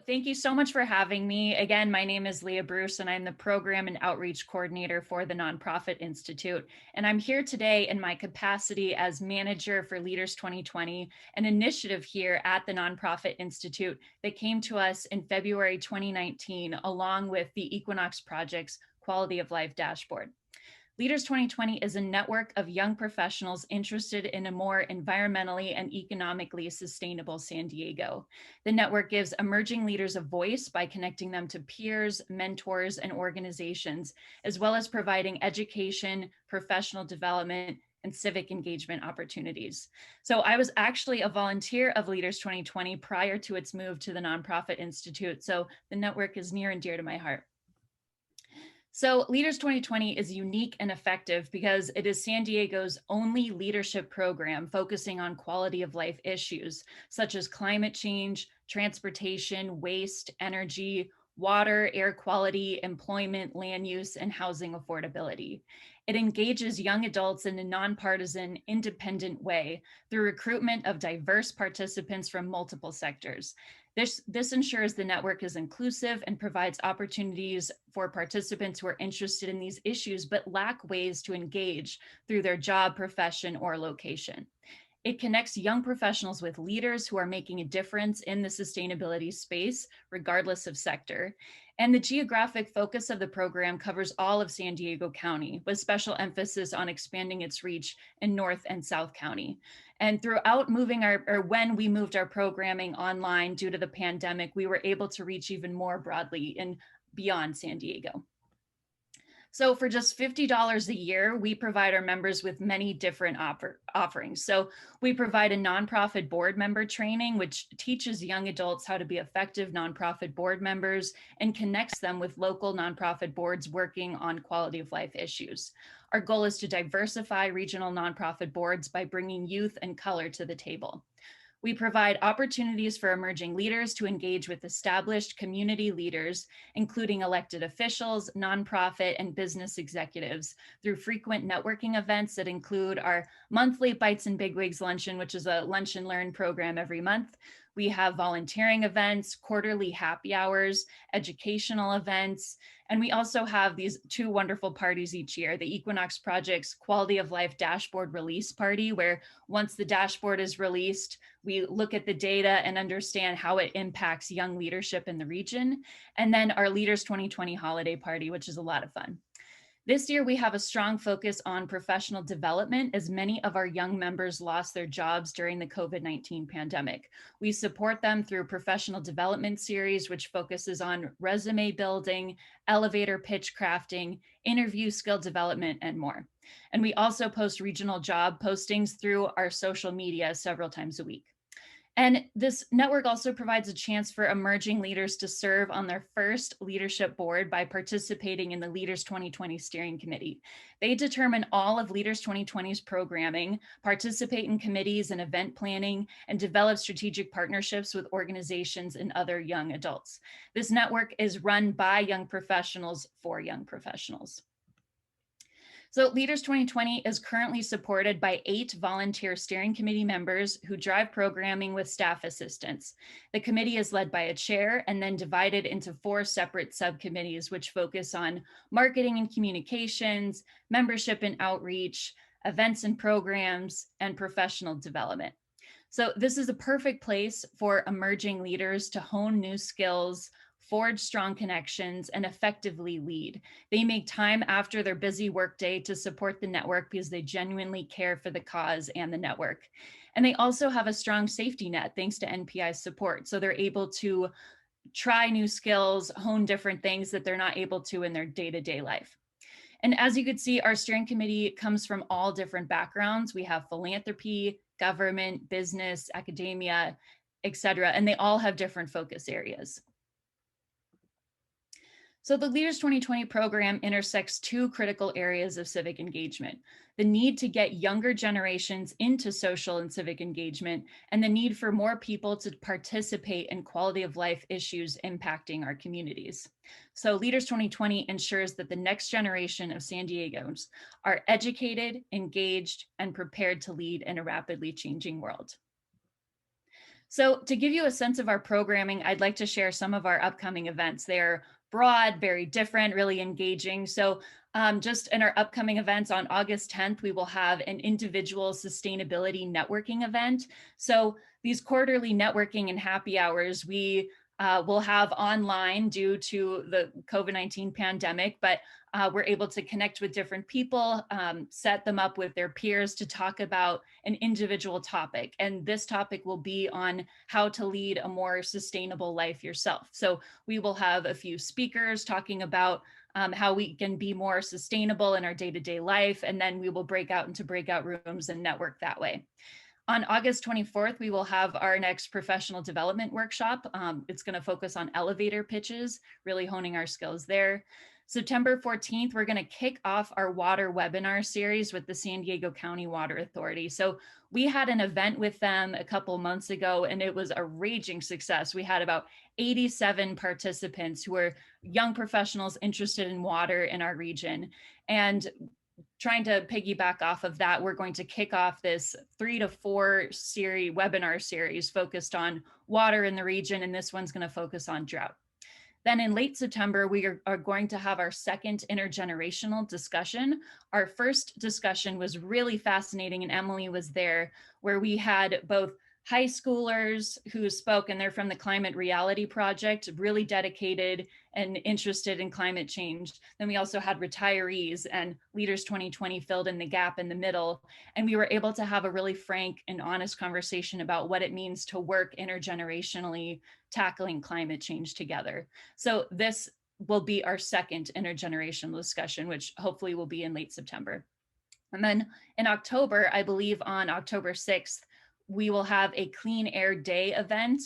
thank you so much for having me. Again, my name is Lia Bruce, and I'm the Program and Outreach Coordinator for the Nonprofit Institute. And I'm here today in my capacity as Manager for Leaders 2020, an initiative here at the Nonprofit Institute that came to us in February 2019, along with the Equinox Project's Quality of Life Dashboard. Leaders 2020 is a network of young professionals interested in a more environmentally and economically sustainable San Diego. The network gives emerging leaders a voice by connecting them to peers, mentors, and organizations, as well as providing education, professional development, and civic engagement opportunities. So I was actually a volunteer of Leaders 2020 prior to its move to the Nonprofit Institute. So the network is near and dear to my heart. So Leaders 2020 is unique and effective because it is San Diego's only leadership program focusing on quality of life issues, such as climate change, transportation, waste, energy, water, air quality, employment, land use, and housing affordability. It engages young adults in a nonpartisan, independent way through recruitment of diverse participants from multiple sectors. This ensures the network is inclusive and provides opportunities for participants who are interested in these issues but lack ways to engage through their job, profession, or location. It connects young professionals with leaders who are making a difference in the sustainability space, regardless of sector. And the geographic focus of the program covers all of San Diego County, with special emphasis on expanding its reach in North and South County. And throughout when we moved our programming online due to the pandemic, we were able to reach even more broadly and beyond San Diego. So for just $50 a year, we provide our members with many different offerings. So we provide a nonprofit board member training, which teaches young adults how to be effective nonprofit board members and connects them with local nonprofit boards working on quality of life issues. Our goal is to diversify regional nonprofit boards by bringing youth and color to the table. We provide opportunities for emerging leaders to engage with established community leaders, including elected officials, nonprofit, and business executives through frequent networking events that include our monthly Bites and Bigwigs luncheon, which is a lunch and learn program every month. We have volunteering events, quarterly happy hours, educational events, and we also have these two wonderful parties each year, the Equinox Project's Quality of Life Dashboard Release Party, where once the dashboard is released, we look at the data and understand how it impacts young leadership in the region. And then our Leaders 2020 holiday party, which is a lot of fun. This year, we have a strong focus on professional development as many of our young members lost their jobs during the COVID-19 pandemic. We support them through a professional development series, which focuses on resume building, elevator pitch crafting, interview skill development, and more. And we also post regional job postings through our social media several times a week. And this network also provides a chance for emerging leaders to serve on their first leadership board by participating in the Leaders 2020 Steering Committee. They determine all of Leaders 2020's programming, participate in committees and event planning, and develop strategic partnerships with organizations and other young adults. This network is run by young professionals for young professionals. So Leaders 2020 is currently supported by 8 volunteer steering committee members who drive programming with staff assistants. The committee is led by a chair and then divided into 4 separate subcommittees, which focus on marketing and communications, membership and outreach, events and programs, and professional development. So this is a perfect place for emerging leaders to hone new skills, forge strong connections, and effectively lead. They make time after their busy workday to support the network because they genuinely care for the cause and the network. And they also have a strong safety net thanks to NPI's support. So they're able to try new skills, hone different things that they're not able to in their day-to-day life. And as you could see, our steering committee comes from all different backgrounds. We have philanthropy, government, business, academia, etc., and they all have different focus areas. So the Leaders 2020 program intersects 2 critical areas of civic engagement: the need to get younger generations into social and civic engagement, and the need for more people to participate in quality of life issues impacting our communities. So Leaders 2020 ensures that the next generation of San Diegans are educated, engaged, and prepared to lead in a rapidly changing world. So to give you a sense of our programming, I'd like to share some of our upcoming events. They're broad, very different, really engaging. So just in our upcoming events on August 10th, we will have an individual sustainability networking event. So these quarterly networking and happy hours, we will have online due to the COVID-19 pandemic, but we're able to connect with different people, set them up with their peers to talk about an individual topic. And this topic will be on how to lead a more sustainable life yourself. So we will have a few speakers talking about how we can be more sustainable in our day-to-day life. And then we will break out into breakout rooms and network that way. On August 24th, we will have our next professional development workshop. It's going to focus on elevator pitches, really honing our skills there. September 14th, we're going to kick off our water webinar series with the San Diego County Water Authority. So we had an event with them a couple months ago, and it was a raging success. We had about 87 participants who were young professionals interested in water in our region. And trying to piggyback off of that, we're going to kick off this 3 to 4 webinar series focused on water in the region, and this one's going to focus on drought. Then in late September, we are going to have our second intergenerational discussion. Our first discussion was really fascinating, and Emily was there, where we had both high schoolers who spoke, and they're from the Climate Reality Project, really dedicated and interested in climate change. Then we also had retirees, and Leaders 2020 filled in the gap in the middle. And we were able to have a really frank and honest conversation about what it means to work intergenerationally, tackling climate change together. So this will be our second intergenerational discussion, which hopefully will be in late September. And then in October, I believe on October 6th, we will have a Clean Air Day event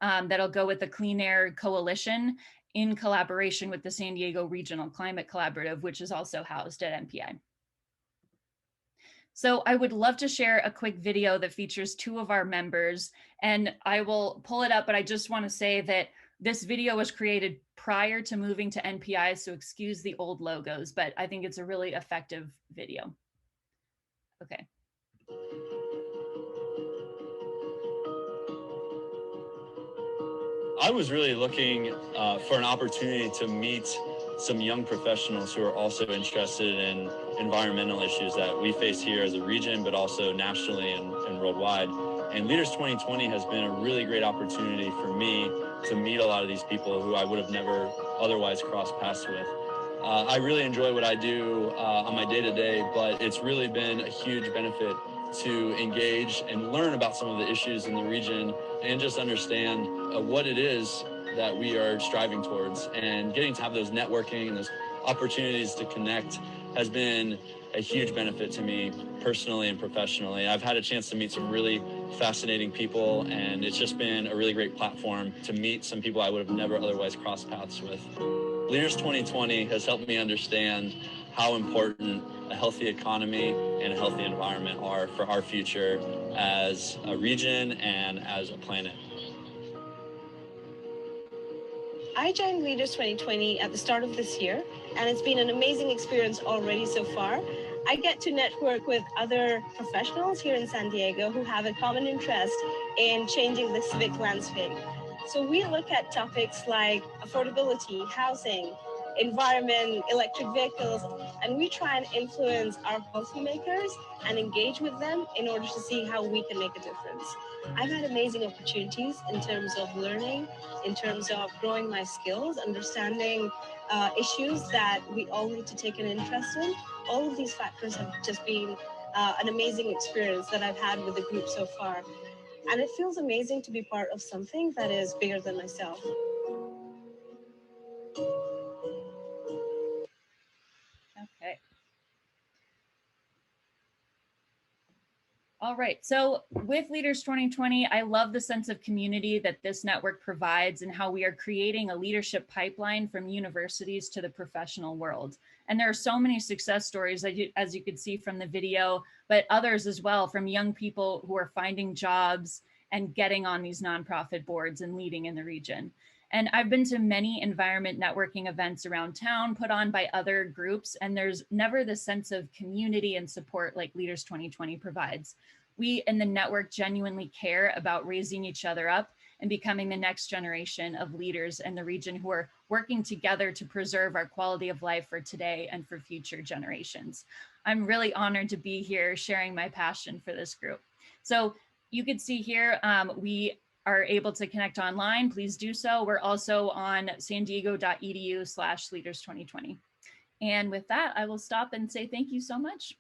that'll go with the Clean Air Coalition in collaboration with the San Diego Regional Climate Collaborative, which is also housed at NPI. So I would love to share a quick video that features 2 of our members, and I will pull it up, but I just want to say that this video was created prior to moving to NPI, so excuse the old logos, but I think it's a really effective video. Okay. I was really looking for an opportunity to meet some young professionals who are also interested in environmental issues that we face here as a region, but also nationally and worldwide. And Leaders 2020 has been a really great opportunity for me to meet a lot of these people who I would have never otherwise crossed paths with. I really enjoy what I do on my day-to-day, but it's really been a huge benefit to engage and learn about some of the issues in the region and just understand what it is that we are striving towards. And getting to have those networking and those opportunities to connect has been a huge benefit to me personally and professionally. I've had a chance to meet some really fascinating people, and it's just been a really great platform to meet some people I would have never otherwise crossed paths with. Leaders 2020 has helped me understand how important a healthy economy and a healthy environment are for our future as a region and as a planet. I joined Leaders 2020 at the start of this year, and it's been an amazing experience already so far. I get to network with other professionals here in San Diego who have a common interest in changing the civic landscape. So we look at topics like affordability, housing, environment, electric vehicles, and we try and influence our policymakers and engage with them in order to see how we can make a difference. I've had amazing opportunities in terms of learning, in terms of growing my skills, understanding issues that we all need to take an interest in. All of these factors have just been an amazing experience that I've had with the group so far. And it feels amazing to be part of something that is bigger than myself. Okay. All right. So with Leaders 2020, I love the sense of community that this network provides and how we are creating a leadership pipeline from universities to the professional world. And there are so many success stories, as you could see from the video, but others as well, from young people who are finding jobs and getting on these nonprofit boards and leading in the region. And I've been to many environment networking events around town put on by other groups, and there's never the sense of community and support like Leaders 2020 provides. we in the network genuinely care about raising each other up and becoming the next generation of leaders in the region who are working together to preserve our quality of life for today and for future generations. I'm really honored to be here sharing my passion for this group. So you can see here, we are able to connect online. Please do so. We're also on sandiego.edu/leaders2020. And with that, I will stop and say thank you so much.